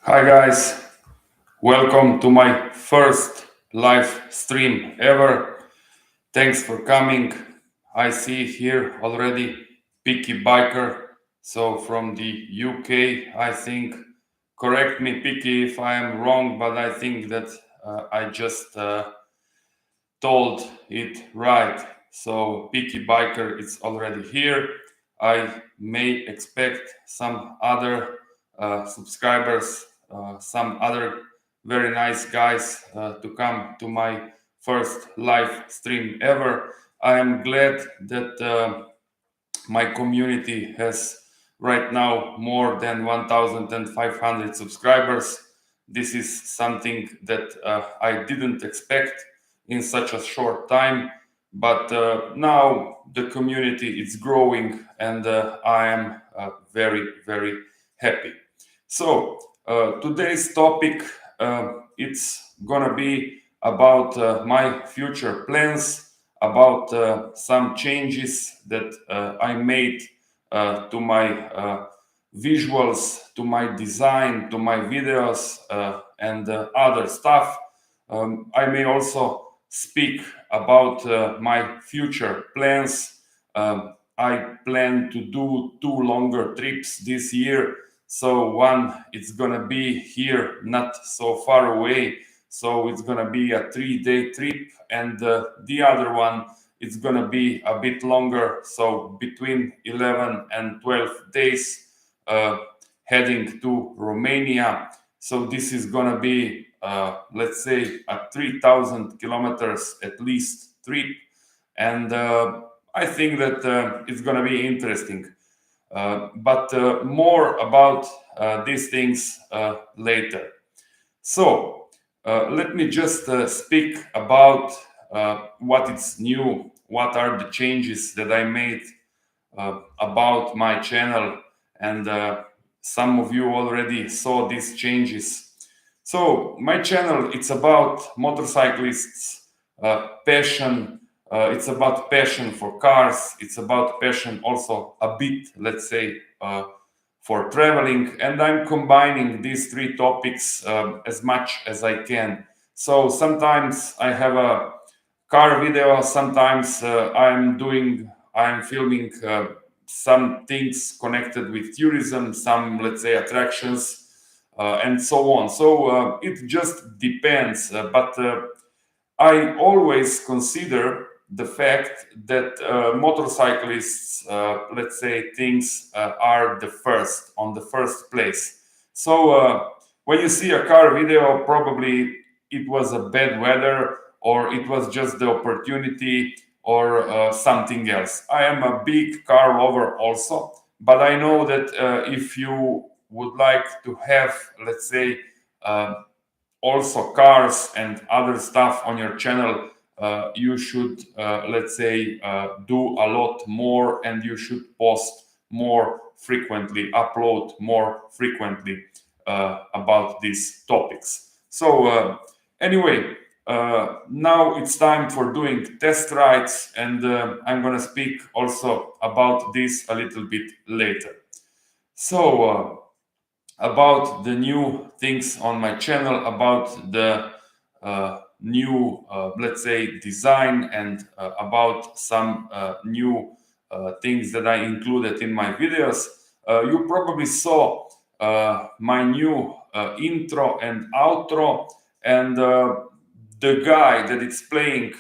Hi guys, welcome to my first live stream ever. Thanks for coming. I see here already Picky Biker, so from the UK, I think. Correct me, Picky, if I am wrong, but I think that I just told it right. So Picky Biker is already here. I may expect some other subscribers, some other very nice guys to come to my first live stream ever. I am glad that my community has right now more than 1,500 subscribers. This is something that I didn't expect in such a short time, but now the community is growing, and I am very happy. So today's topic, it's gonna be about my future plans, about some changes that I made to my visuals, to my design, to my videos, and other stuff. I may also speak about my future plans. I plan to do two longer trips this year. So one, it's gonna be here, not so far away. So it's gonna be a 3-day trip, and the other one, it's gonna be a bit longer. So between 11 and 12 days, heading to Romania. So this is gonna be, let's say, a 3,000 kilometers at least trip, and I think that it's gonna be interesting. But more about these things later. So let me just speak about what is new, what are the changes that I made about my channel, and some of you already saw these changes. So my channel, it's about motorcyclists, passion. It's about passion for cars. It's about passion also a bit, let's say, for traveling. And I'm combining these three topics as much as I can. So sometimes I have a car video. Sometimes I'm filming some things connected with tourism, some, let's say, attractions, and so on. So it just depends. But I always consider the fact that motorcyclists, let's say, things are on the first place. So when you see a car video, probably it was a bad weather, or it was just the opportunity, or something else. I am a big car lover also, but I know that if you would like to have, let's say, uh, also cars and other stuff on your channel, you should, let's say, do a lot more, and you should post more frequently, upload more frequently about these topics. So anyway, now it's time for doing test rides, and I'm gonna speak also about this a little bit later. So about the new things on my channel, about the new, let's say, design, and about some new things that I included in my videos. You probably saw my new intro and outro, and the guy that is playing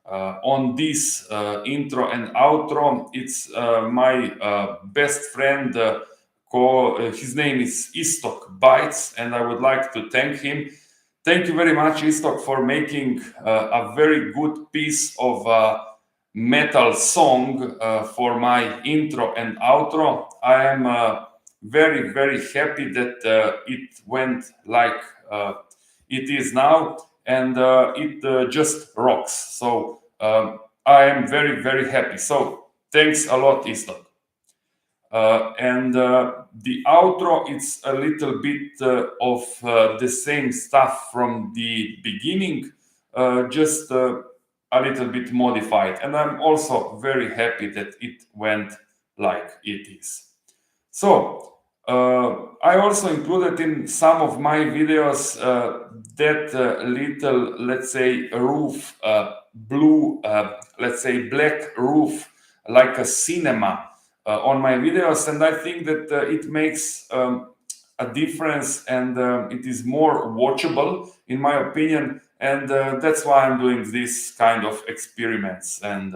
on this intro and outro, it's my best friend. His name is Istok Bites, and I would like to thank him. Thank you very much, Istok, for making a very good piece of metal song for my intro and outro. I am very happy that it went like it is now, and it just rocks. So I am very happy. So thanks a lot, Istok. And the outro, it's a little bit of the same stuff from the beginning, just a little bit modified. And I'm also very happy that it went like it is. So I also included in some of my videos that little, let's say, roof, blue, let's say, black roof, like a cinema on my videos, and I think that it makes a difference, and it is more watchable, in my opinion, and that's why I'm doing this kind of experiments, and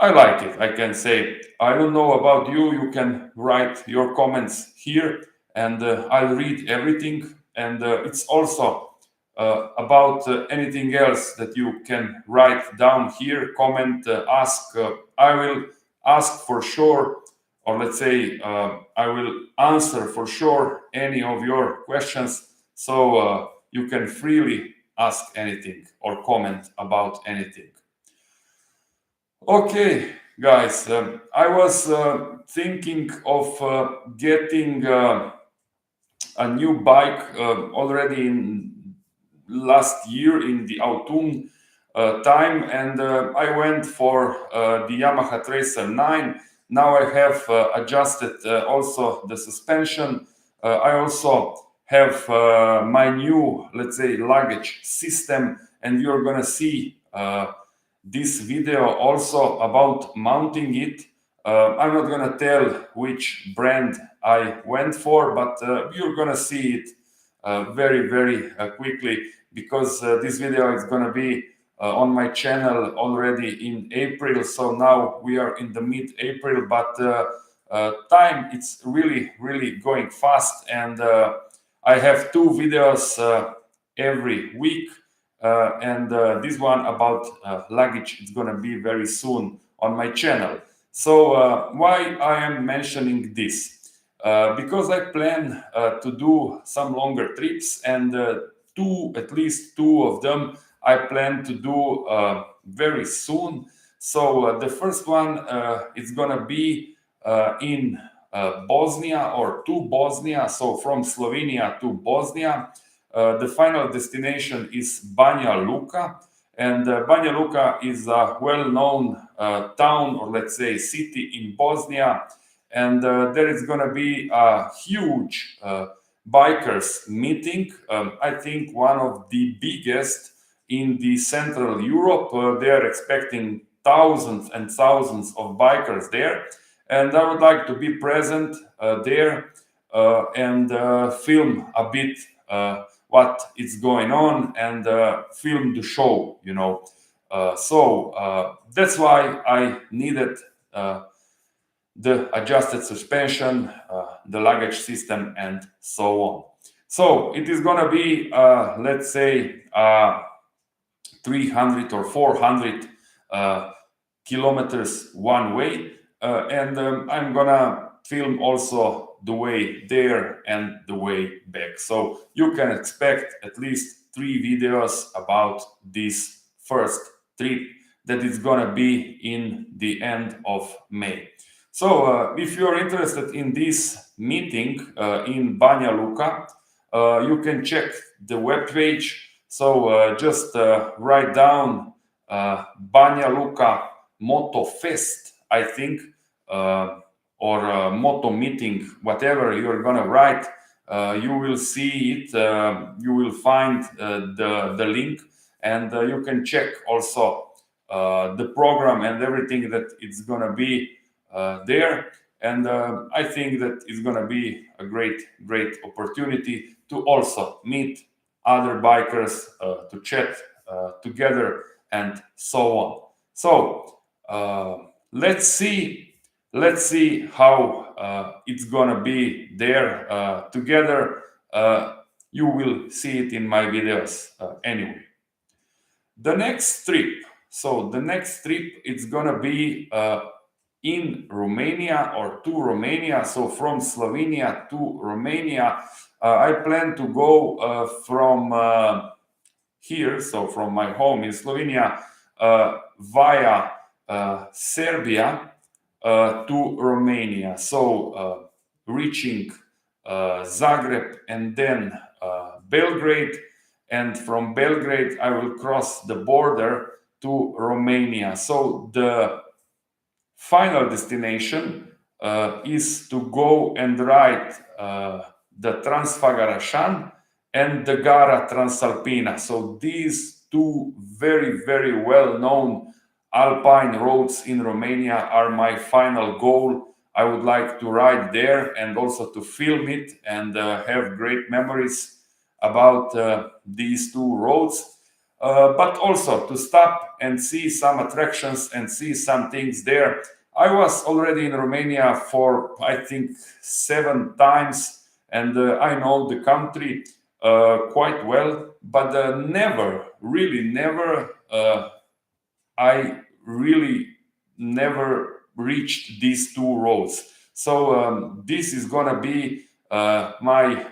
I like it, I can say. I don't know about you. You can write your comments here, and I'll read everything. And it's also about anything else that you can write down here, comment, ask. I will ask for sure, or let's say, I will answer for sure any of your questions. So you can freely ask anything or comment about anything. Okay, guys, I was thinking of getting a new bike already in last year in the autumn time, and I went for the Yamaha Tracer 9. Now I have adjusted also the suspension. I also have my new, let's say, luggage system, and you're gonna see this video also about mounting it. I'm not gonna tell which brand I went for, but you're gonna see it very quickly, because this video is gonna be on my channel already in April. So now we are in the mid-April, but time it's really going fast, and I have two videos every week. And this one about luggage is going to be very soon on my channel. So why I am mentioning this? Because I plan to do some longer trips, and at least two of them I plan to do very soon. So the first one is going to be in Bosnia, or to Bosnia, so from Slovenia to Bosnia. The final destination is Banja Luka, and Banja Luka is a well-known town, or let's say city in Bosnia, and there is going to be a huge bikers meeting. I think one of the biggest in the Central Europe. They are expecting thousands and thousands of bikers there, and I would like to be present there and film a bit what is going on, and film the show, you know. So that's why I needed the adjusted suspension, the luggage system, and so on. So it is gonna be, let's say, 300 or 400 kilometers one way, and I'm gonna film also the way there and the way back. So you can expect at least 3 videos about this first trip that is gonna be in the end of May. So if you're interested in this meeting in Banja Luka, you can check the webpage. So just write down Banja Luka Moto Fest, I think, or Moto Meeting, whatever you're gonna write. You will see it. You will find the link, and you can check also the program and everything that it's gonna be there. And I think that it's gonna be a great opportunity to also meet other bikers, to chat together, and so on. So let's see how it's gonna be there together. You will see it in my videos anyway. The next trip. So the next trip, it's gonna be in Romania, or to Romania. So from Slovenia to Romania, I plan to go from here, so from my home in Slovenia, via Serbia to Romania. So reaching Zagreb, and then Belgrade, and from Belgrade I will cross the border to Romania. So the final destination is to go and ride the Transfagarașan and the Gara Transalpina. So these two very, very well-known alpine roads in Romania are my final goal. I would like to ride there and also to film it and have great memories about these two roads. But also to stop and see some attractions and see some things there. I was already in Romania for, I think, 7 times, and I know the country quite well, but I really never reached these two roads. So this is gonna be my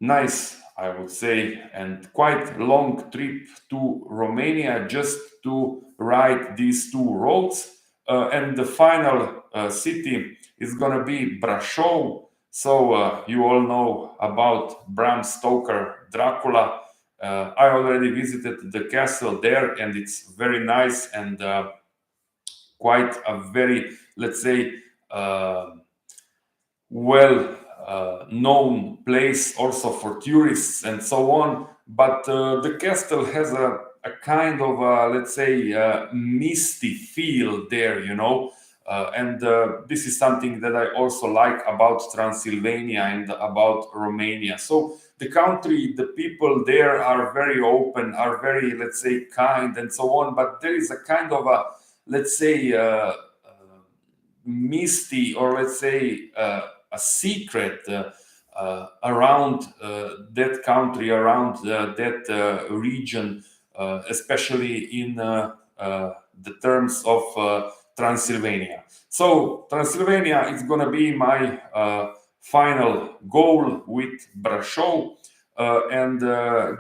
nice, I would say, and quite long trip to Romania just to ride these two roads. And the final city is going to be Brașov. So you all know about Bram Stoker Dracula. I already visited the castle there, and it's very nice and quite a very, let's say, well known place also for tourists and so on. But the castle has a kind of, let's say, misty feel there, you know. And this is something that I also like about Transylvania and about Romania. So the country, the people there are very open, are very, let's say, kind and so on. But there is a kind of a, let's say, misty, or let's say a secret around that country, around that region, especially in the terms of Transylvania. So Transylvania is going to be my final goal with Brașov. And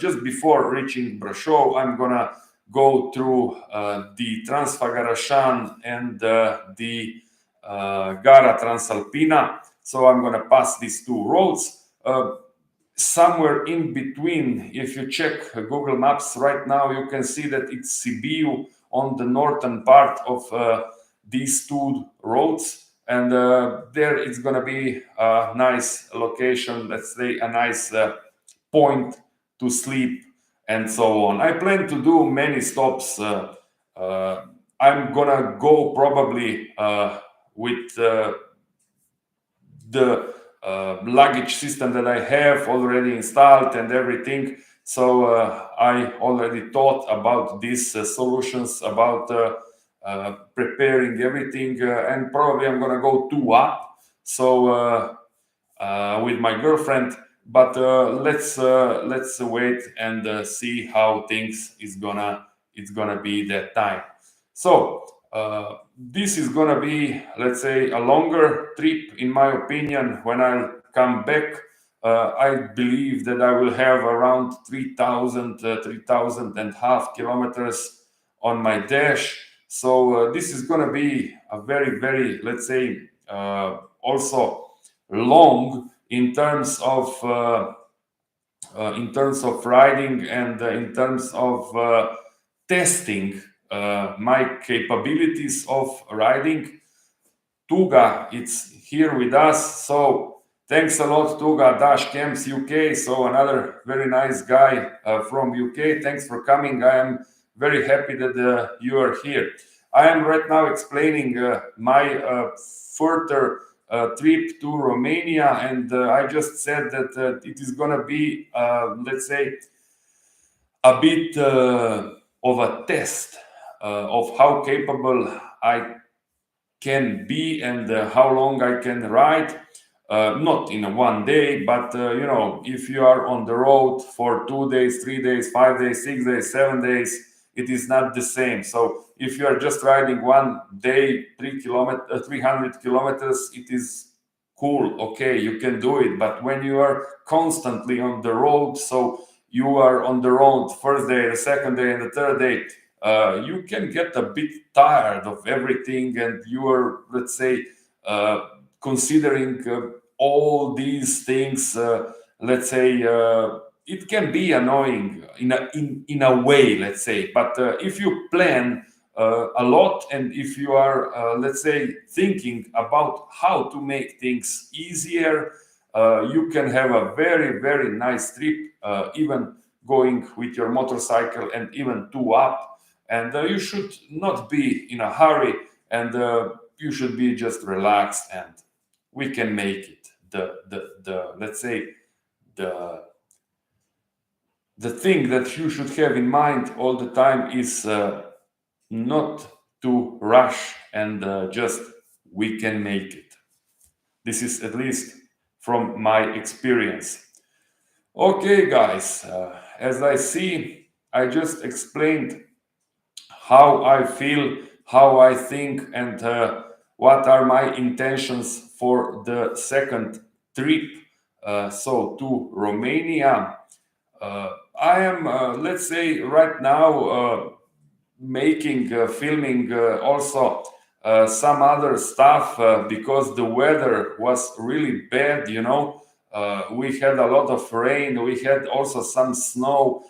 just before reaching Brașov, I'm going to go through the Transfagarașan and the Gara Transalpina. So I'm going to pass these two roads. Somewhere in between, if you check Google Maps right now, you can see that it's Sibiu on the northern part of these two roads. And there it's going to be a nice location, let's say a nice point to sleep and so on. I plan to do many stops. I'm going to go probably with the luggage system that I have already installed and everything. So I already thought about these solutions, about preparing everything, and probably I'm gonna go 2 up. So with my girlfriend, but let's wait and see how things it's gonna be that time. So this is gonna be, let's say, a longer trip in my opinion. When I'll come back, I believe that I will have around 3,000 and half kilometers on my dash. So this is gonna be a very, let's say, also long in terms of riding and in terms of testing my capabilities of riding. Tuga, it's here with us. So thanks a lot, Tuga, Dash Camps UK. So another very nice guy from UK. Thanks for coming. I am very happy that you are here. I am right now explaining my further trip to Romania, and I just said that it is going to be, let's say, a bit of a test of how capable I can be and how long I can ride. Not in one day, but you know, if you are on the road for 2 days, 3 days, 5 days, 6 days, 7 days, it is not the same. So if you are just riding one day 300 kilometers, it is cool, okay, you can do it. But when you are constantly on the road, so you are on the road first day, the second day, and the third day, you can get a bit tired of everything, and you are, let's say, considering all these things. Let's say it can be annoying in a way, let's say. But if you plan a lot, and if you are, let's say, thinking about how to make things easier, you can have a very, very nice trip, even going with your motorcycle and even two up. And you should not be in a hurry, and you should be just relaxed, and we can make it. The let's say, the the thing that you should have in mind all the time is not to rush, and just we can make it. This is at least from my experience. Okay, guys, as I see, I just explained how I feel, how I think, and what are my intentions for the second trip. So to Romania, I am, let's say, right now making, filming also some other stuff because the weather was really bad. We had a lot of rain. We had also some snow.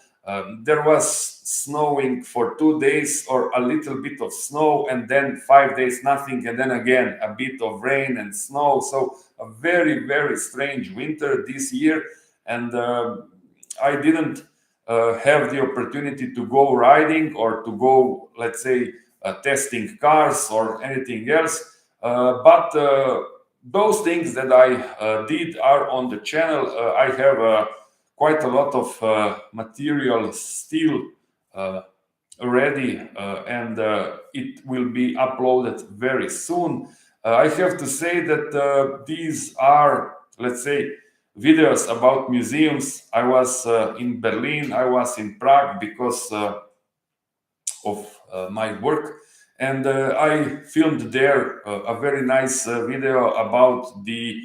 There was snowing for 2 days or a little bit of snow, and then 5 days nothing, and then again a bit of rain and snow. So a very, very strange winter this year, and I didn't have the opportunity to go riding or to go, let's say, testing cars or anything else. But those things that I did are on the channel. I have quite a lot of material still ready, and it will be uploaded very soon. I have to say that these are, let's say, videos about museums. I was in Berlin, I was in Prague because of my work, and I filmed there a very nice video about the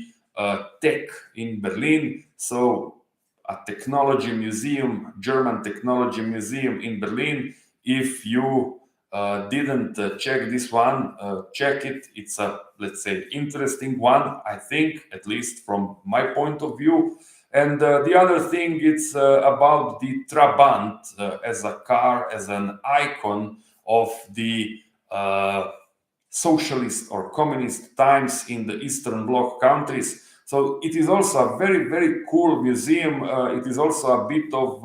tech in Berlin. So a technology museum, German technology museum in Berlin. If you didn't check this one, check it. It's a, let's say, interesting one, I think, at least from my point of view. And the other thing, it's about the Trabant as a car, as an icon of the socialist or communist times in the Eastern Bloc countries. So it is also a very, very cool museum. It is also a bit of,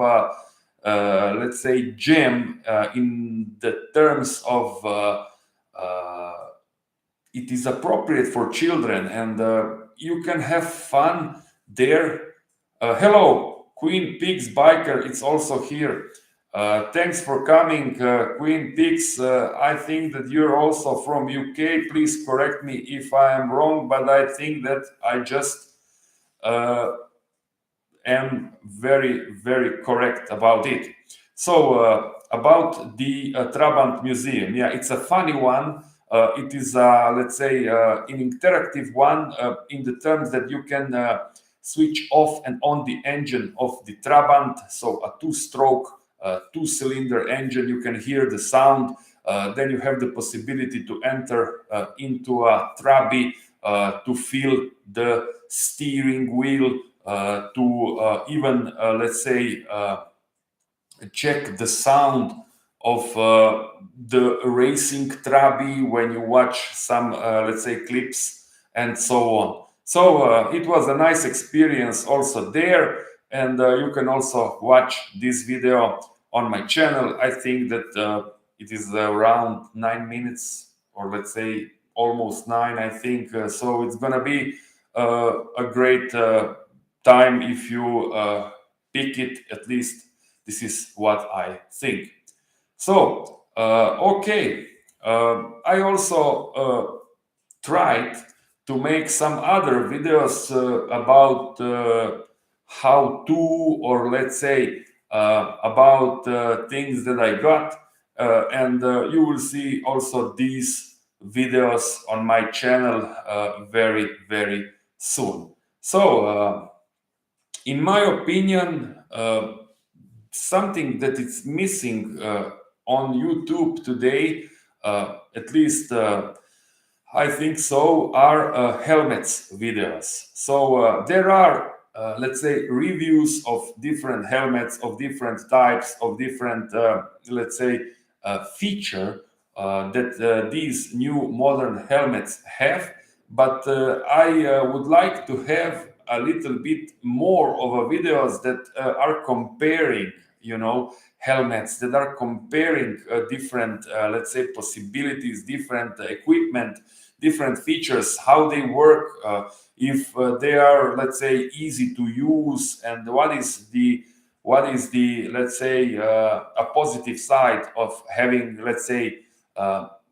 let's say, gem in the terms of it is appropriate for children, and you can have fun there. Hello, Queen Pigs Biker, it's also here. Thanks for coming, Queen Pigs. I think that you're also from UK. Please correct me if I am wrong, but I think that I just am very, very correct about it. So about the Trabant Museum, yeah, it's a funny one. It is, let's say, an interactive one in the terms that you can switch off and on the engine of the Trabant. So a two-stroke, two-cylinder engine. You can hear the sound. Then you have the possibility to enter into a Trabi to feel the steering wheel, to even, let's say, check the sound of the racing Trabi when you watch some, let's say, clips and so on. So it was a nice experience also there, and you can also watch this video on my channel. I think that it is around 9 minutes, or let's say almost 9, I think. So it's gonna be a great time if you pick it. At least this is what I think. So okay, I also tried to make some other videos about how to, or let's say about things that I got, and you will see also these videos on my channel very, very soon. So in my opinion, something that is missing on YouTube today, at least I think so, are helmets videos. So there are, let's say, reviews of different helmets, of different types, of different, let's say, feature that these new modern helmets have, but I would like to have a little bit more of a videos that are comparing, helmets, that are comparing different, let's say, possibilities, different equipment, different features, how they work, if they are, let's say, easy to use, and what is the, let's say, a positive side of having, let's say,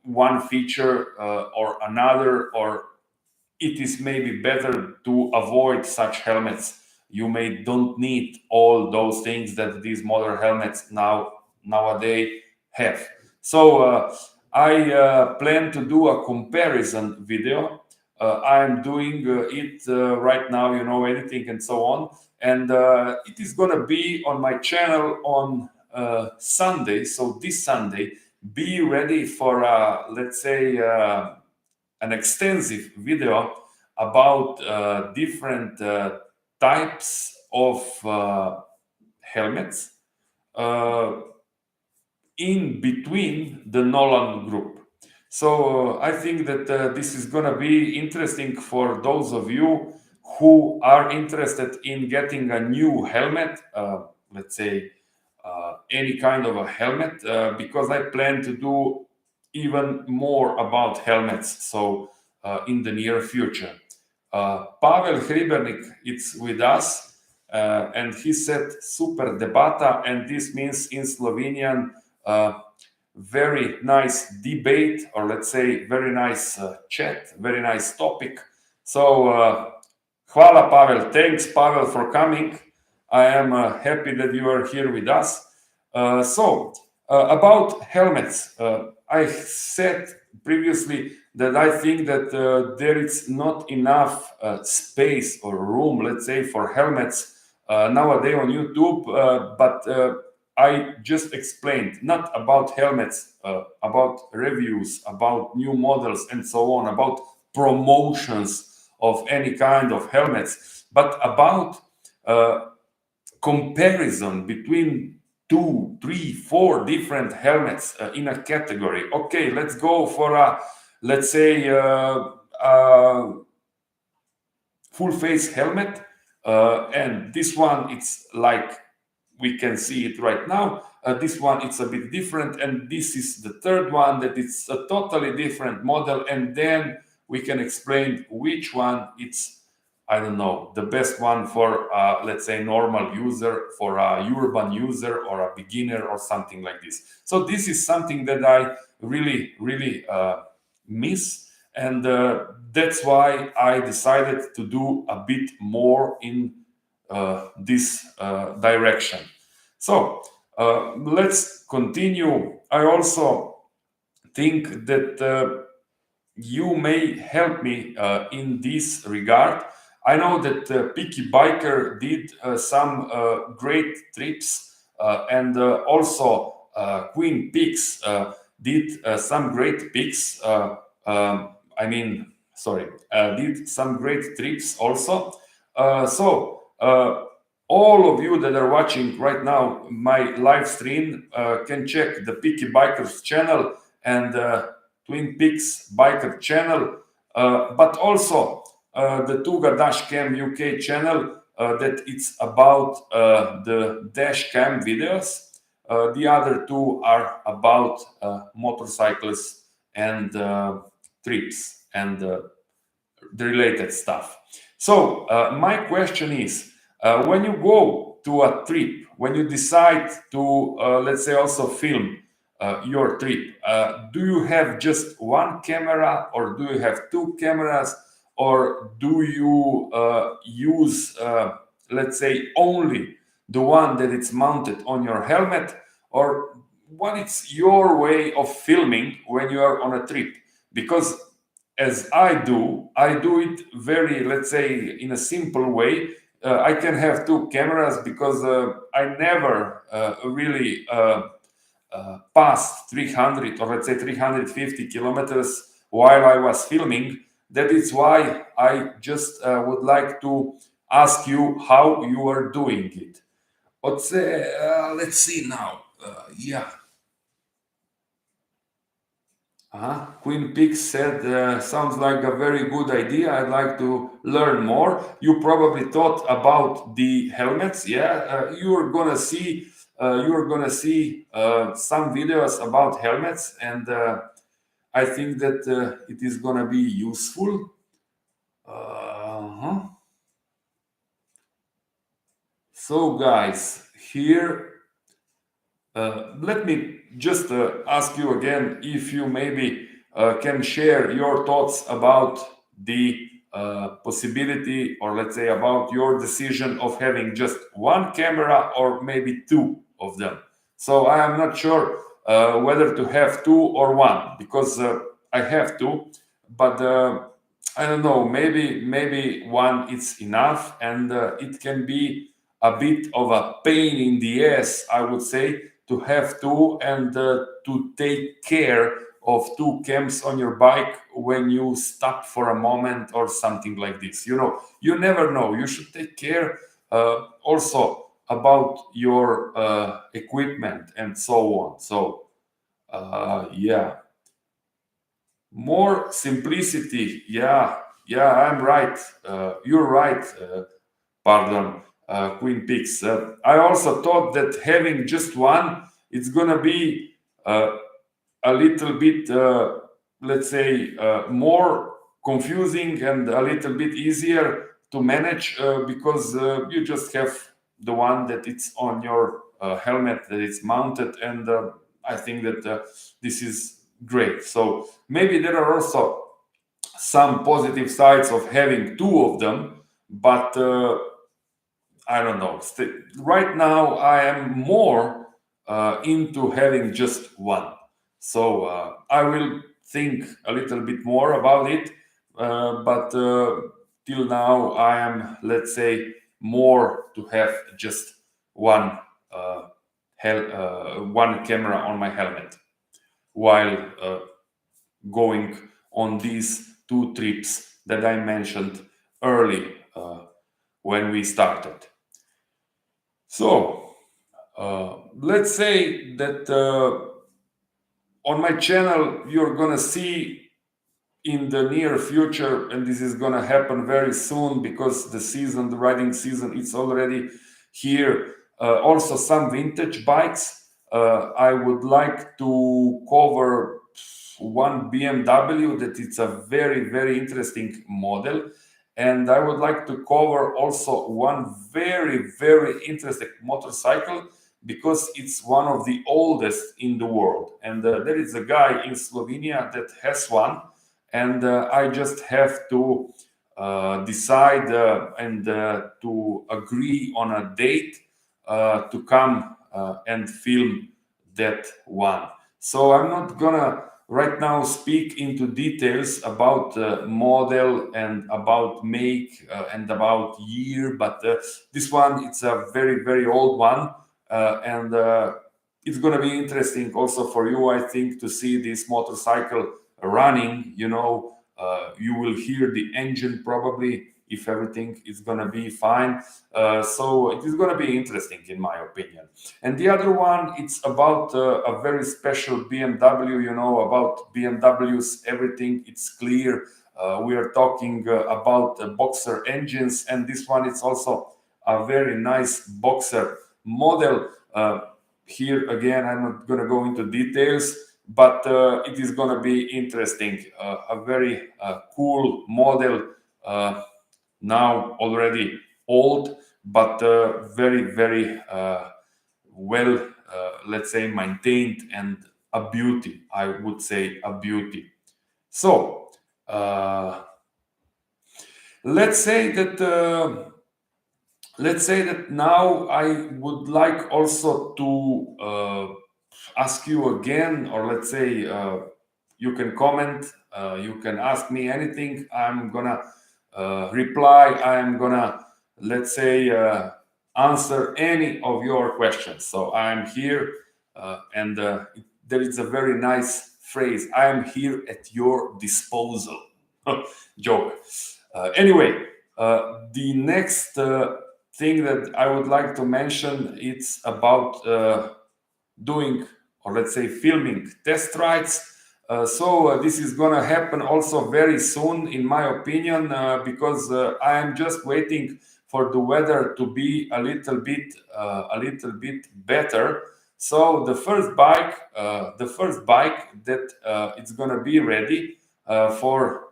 one feature or another, or it is maybe better to avoid such helmets. You may don't need all those things that these modern helmets nowadays have. So I plan to do a comparison video. I'm doing it right now, editing and so on, and it is gonna be on my channel on Sunday. So this Sunday, be ready for let's say. An extensive video about different types of helmets uh, in between the Nolan group. So I think that this is going to be interesting for those of you who are interested in getting a new helmet, let's say any kind of a helmet, because I plan to do even more about helmets. So in the near future, Pavel Hribernik is with us, and he said super debata, and this means in Slovenian very nice debate, or let's say very nice chat, very nice topic. So hvala Pavel, thanks Pavel for coming. I am happy that you are here with us. So about helmets, I said previously that I think that there is not enough space or room, let's say, for helmets nowadays on YouTube, but I just explained not about helmets, about reviews, about new models and so on, about promotions of any kind of helmets, but about comparison between 2, 3, 4 different helmets in a category. Okay, let's go for a, let's say, full face helmet, and this one, it's like we can see it right now. This one, it's a bit different, and this is the third one that it's a totally different model, and then we can explain which one it's, I don't know, the best one for let's say normal user, for a urban user or a beginner or something like this. So this is something that I really miss, and that's why I decided to do a bit more in this direction. So let's continue. I also think that you may help me in this regard. I know that Picky Biker did some great trips, and also Queen Peaks did some great picks. I mean, sorry, did some great trips also. So all of you that are watching right now my live stream can check the Picky Bikers channel and Twin Peaks Biker channel, but also the Tuga Dash Cam UK channel, that it's about the dash cam videos. The other two are about motorcycles and trips and the related stuff. So my question is, when you go to a trip, when you decide to, let's say, also film your trip, do you have just one camera, or do you have two cameras, or do you use, let's say, only the one that it's mounted on your helmet, or what is your way of filming when you are on a trip? Because as I do it very, let's say, in a simple way. I can have two cameras because I never really passed 300, or let's say 350 kilometers while I was filming. That is why I just would like to ask you how you are doing it. Let's see now. Yeah. Queen Pix said, sounds like a very good idea. I'd like to learn more. You probably thought about the helmets. Yeah, you're gonna see some videos about helmets, and I think that it is gonna be useful. Uh-huh. So, guys, here let me just ask you again if you maybe can share your thoughts about the possibility, or let's say about your decision of having just one camera or maybe two of them. So I am not sure whether to have two or one, because I have two, but I don't know. Maybe one is enough, and it can be a bit of a pain in the ass, I would say, to have two, and to take care of two cams on your bike when you stop for a moment or something like this. You never know. You should take care also about your equipment and so on. So yeah, more simplicity. Yeah, I'm right. You're right. Pardon, Queen Pix. I also thought that having just one, it's gonna be a little bit, let's say, more confusing and a little bit easier to manage, because you just have the one that it's on your helmet, that it's mounted, and I think that this is great. So maybe there are also some positive sides of having two of them, but I don't know. Right now, I am more into having just one. So I will think a little bit more about it. But till now, I am, let's say, more to have just one one camera on my helmet while going on these two trips that I mentioned early when we started. So let's say that on my channel you're gonna see in the near future, and this is gonna happen very soon because the riding season, it's already here. Also some vintage bikes. I would like to cover one BMW that it's a very, very interesting model. And I would like to cover also one very, very interesting motorcycle, because it's one of the oldest in the world. And there is a guy in Slovenia that has one, and I just have to decide and to agree on a date to come and film that one. So I'm not gonna right now speak into details about model and about make and about year, but this one, it's a very, very old one, and it's gonna be interesting also for you, I think, to see this motorcycle running. You will hear the engine probably, if everything is gonna be fine. So it is gonna be interesting, in my opinion. And the other one, it's about a very special BMW. About BMWs, everything, it's clear. We are talking about Boxer engines, and this one, it's also a very nice Boxer model. Here again, I'm not going to go into details, but it is going to be interesting. A very cool model, now already old, but very, very well, let's say, maintained, and a beauty. I would say a beauty. So let's say that. Let's say that now I would like also to ask you again, or let's say you can comment, you can ask me anything. I'm gonna reply. I'm gonna, let's say, answer any of your questions. So I'm here, and there is a very nice phrase: I am here at your disposal. Joke. Anyway, the next thing that I would like to mention, it's about doing, or let's say, filming test rides. So this is gonna happen also very soon, in my opinion, because I am just waiting for the weather to be a little bit better. So the first bike that it's gonna be ready for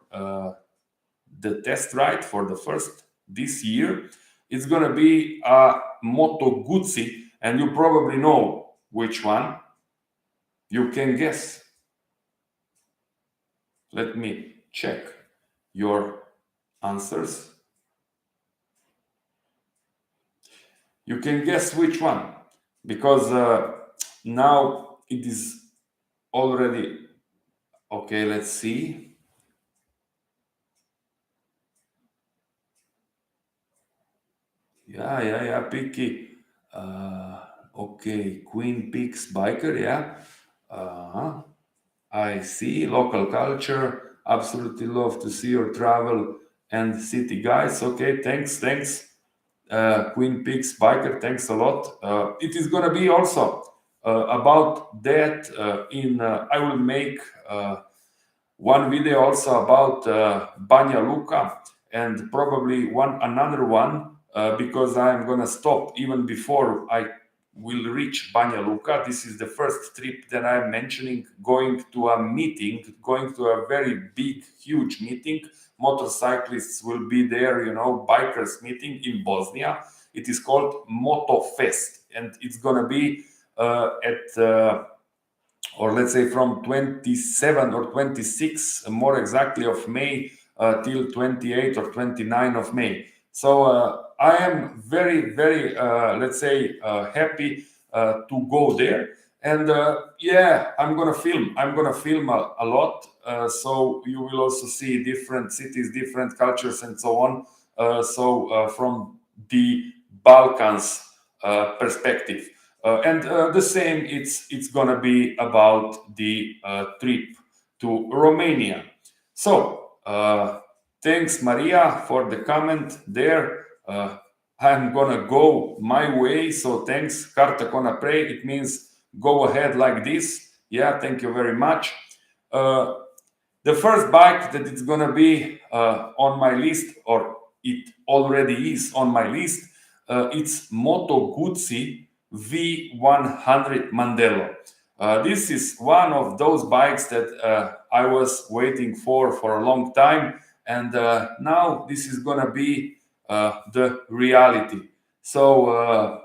the test ride for the first this year, it's gonna be a Moto Guzzi, and you probably know which one. You can guess. Let me check your answers. You can guess which one, because now it is already okay. Let's see. Yeah, Picky. Okay, Queen Peaks biker. Yeah. Uh-huh. I see local culture. Absolutely love to see your travel and city guys. Okay, thanks. Queen Peaks biker, thanks a lot. It is gonna be also about that. I will make one video also about Banja Luka, and probably another one because I am gonna stop even before I will reach Banja Luka. This is the first trip that I'm mentioning, going to a meeting, going to a very big, huge meeting. Motorcyclists will be there, bikers meeting in Bosnia. It is called Moto Fest, and it's gonna be at or let's say from 27 or 26 more exactly of May till 28 or 29 of May. So I am very let's say happy to go there. And yeah, I'm gonna film a lot, so you will also see different cities, different cultures, and so on. From the Balkans perspective. And the same, it's gonna be about the trip to Romania. So thanks, Maria, for the comment there. I'm gonna go my way. So thanks, Karta Kona Pray. It means go ahead like this. Yeah, thank you very much. The first bike that it's gonna be on my list, or it already is on my list, it's Moto Guzzi V100 Mandello. This is one of those bikes that I was waiting for a long time, and now this is gonna be the reality. So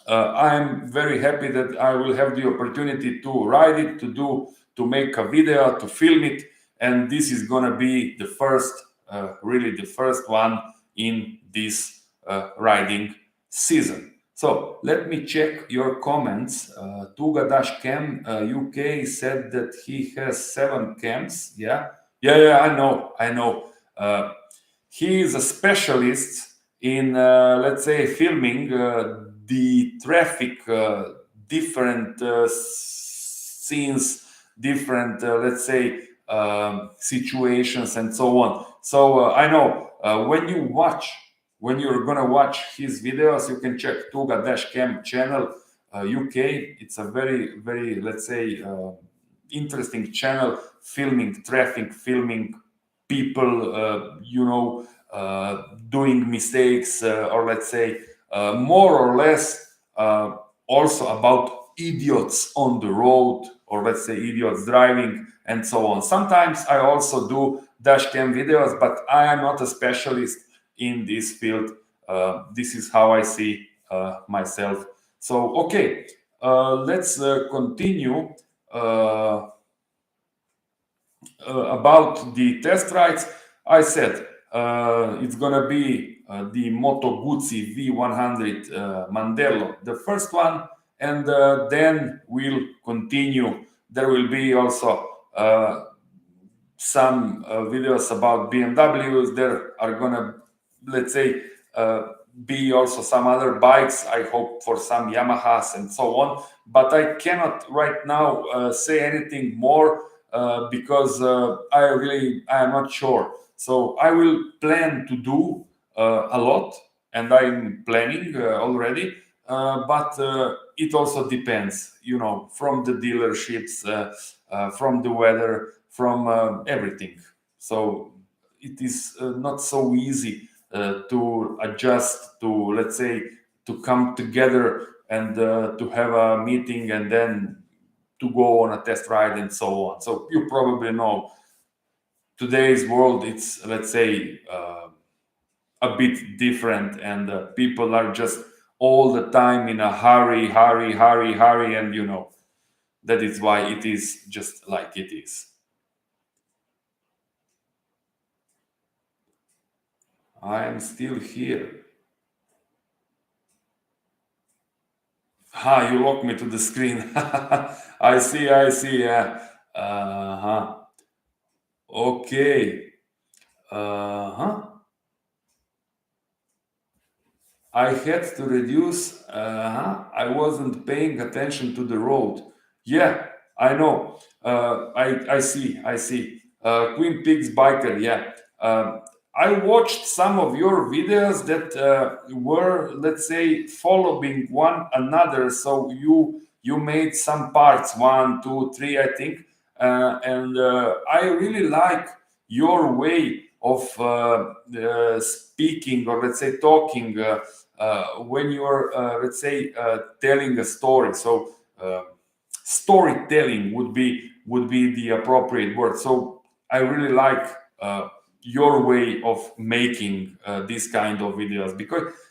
I'm very happy that I will have the opportunity to ride it, to make a video, to film it, and this is gonna be the first, really the first one in this riding season. So let me check your comments. Tuga Dash Cam UK said that he has 7 cams. Yeah. I know. He is a specialist in, let's say, filming the traffic, different scenes, different, let's say, situations, and so on. So I know when you're gonna watch his videos, you can check Tuga Dash Cam channel UK. It's a very, let's say, interesting channel, filming traffic, filming people, doing mistakes, or let's say more or less also about idiots on the road, or let's say idiots driving, and so on. Sometimes I also do dashcam videos, but I am not a specialist in this field. This is how I see myself. So okay, let's continue about the test rides. I said it's gonna be the Moto Guzzi V100 Mandello, the first one, and then we'll continue. There will be also some videos about BMWs. There are gonna, let's say, be also some other bikes. I hope for some Yamahas and so on. But I cannot right now say anything more because I am not sure. So I will plan to do a lot, and I'm planning already. but it also depends, from the dealerships, from the weather, from everything. So it is not so easy to adjust, to, let's say, to come together and to have a meeting and then to go on a test ride and so on. So you probably know today's world, it's, let's say, a bit different, and people are just all the time in a hurry, hurry, hurry, hurry, and that is why it is just like it is. I am still here. You locked me to the screen. I see, I see. Yeah. Uh-huh. Okay. Uh-huh. I had to reduce. I wasn't paying attention to the road. Yeah, I know. I see. I see. Queen Pigs biker. Yeah. I watched some of your videos that were, let's say, following one another. So you made some parts, one, two, three, I think, and I really like your way of speaking, or let's say talking. When you're, let's say, telling a story. So storytelling would be the appropriate word. So I really like your way of making these kind of videos,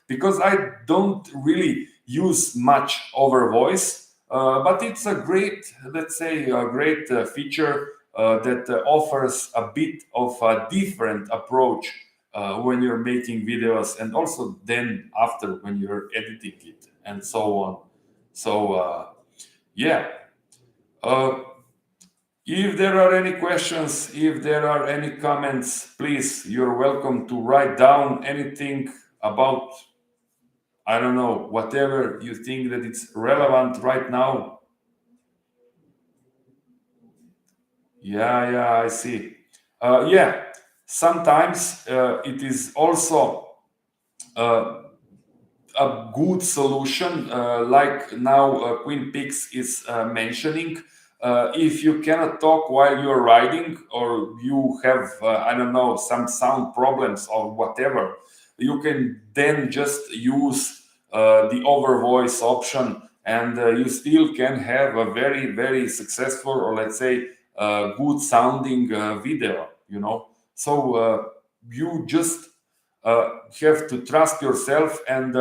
because I don't really use much over voice, but it's a great, let's say, a great feature that offers a bit of a different approach when you're making videos, and also then after when you're editing it and so on. So yeah, uh, if there are any questions, if there are any comments, please, you're welcome to write down anything about, I don't know, whatever you think that it's relevant right now. Yeah, I see. Yeah, sometimes it is also a good solution, like now Queen Pix is mentioning. If you cannot talk while you're riding, or you have, I don't know, some sound problems or whatever, you can then just use the over voice option, and you still can have a very, very successful, or let's say, good sounding video. So you just have to trust yourself, and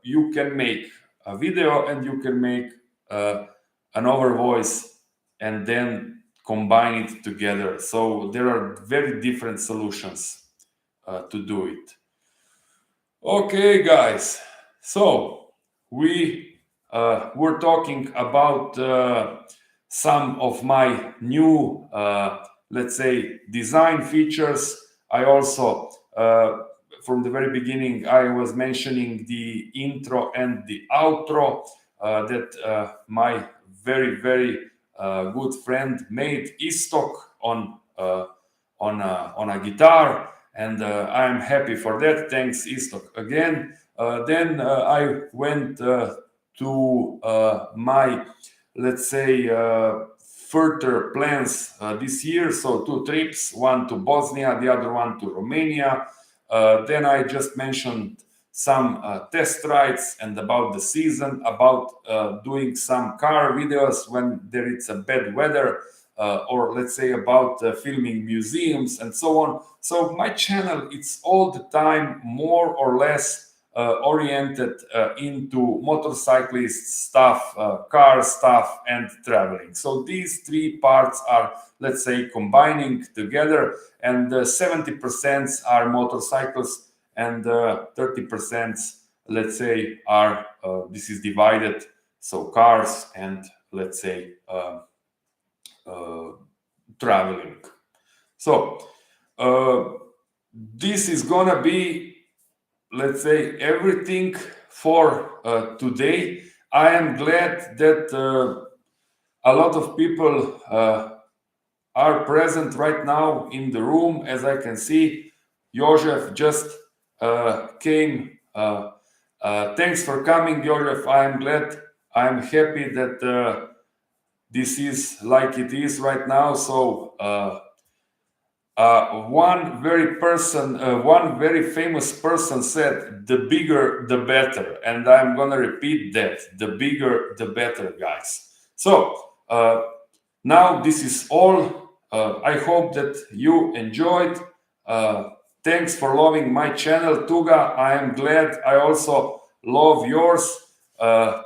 you can make a video, and you can make an over voice, and then combine it together. So there are very different solutions to do it. Okay, guys. So we were talking about some of my new, let's say, design features. I also, from the very beginning, I was mentioning the intro and the outro that my very, very good friend made Istok on a guitar, and I'm happy for that. Thanks, Istok, again. Then I went to my, let's say, further plans this year. So 2 trips, one to Bosnia, the other one to Romania. Then I just mentioned some test rides, and about the season, about doing some car videos when there is a bad weather, or let's say about filming museums and so on. So my channel, it's all the time more or less oriented into motorcyclist stuff, car stuff, and traveling. So these 3 parts are, let's say, combining together, and 70% are motorcycles, and 30%, let's say, are this is divided, so cars and, let's say, traveling. So this is gonna be, let's say, everything for today. I am glad that a lot of people are present right now in the room. As I can see, Joseph just came Thanks for coming, Joseph. I'm glad. I'm happy that this is like it is right now. So one very famous person said, "The bigger, the better," and I'm gonna repeat that: the bigger, the better, guys. So now this is all. I hope that you enjoyed. Thanks for loving my channel, Tuga. I am glad. I also love yours.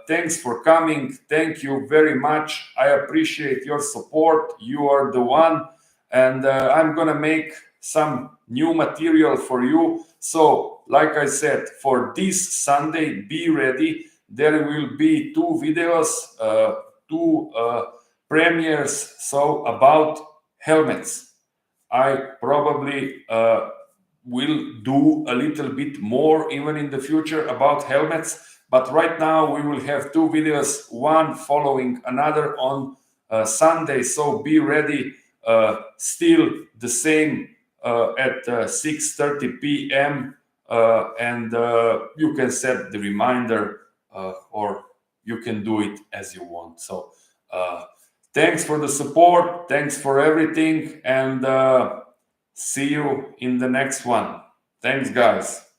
Thanks for coming. Thank you very much. I appreciate your support. You are the one. And I'm gonna make some new material for you. So, like I said, for this Sunday, be ready. There will be two videos, two premieres. So about helmets. I probably will do a little bit more even in the future about helmets. But right now we will have two videos, one following another on Sunday. So be ready. Still the same at 6:30 p.m. And you can set the reminder or you can do it as you want. So thanks for the support. Thanks for everything. And see you in the next one. Thanks, guys.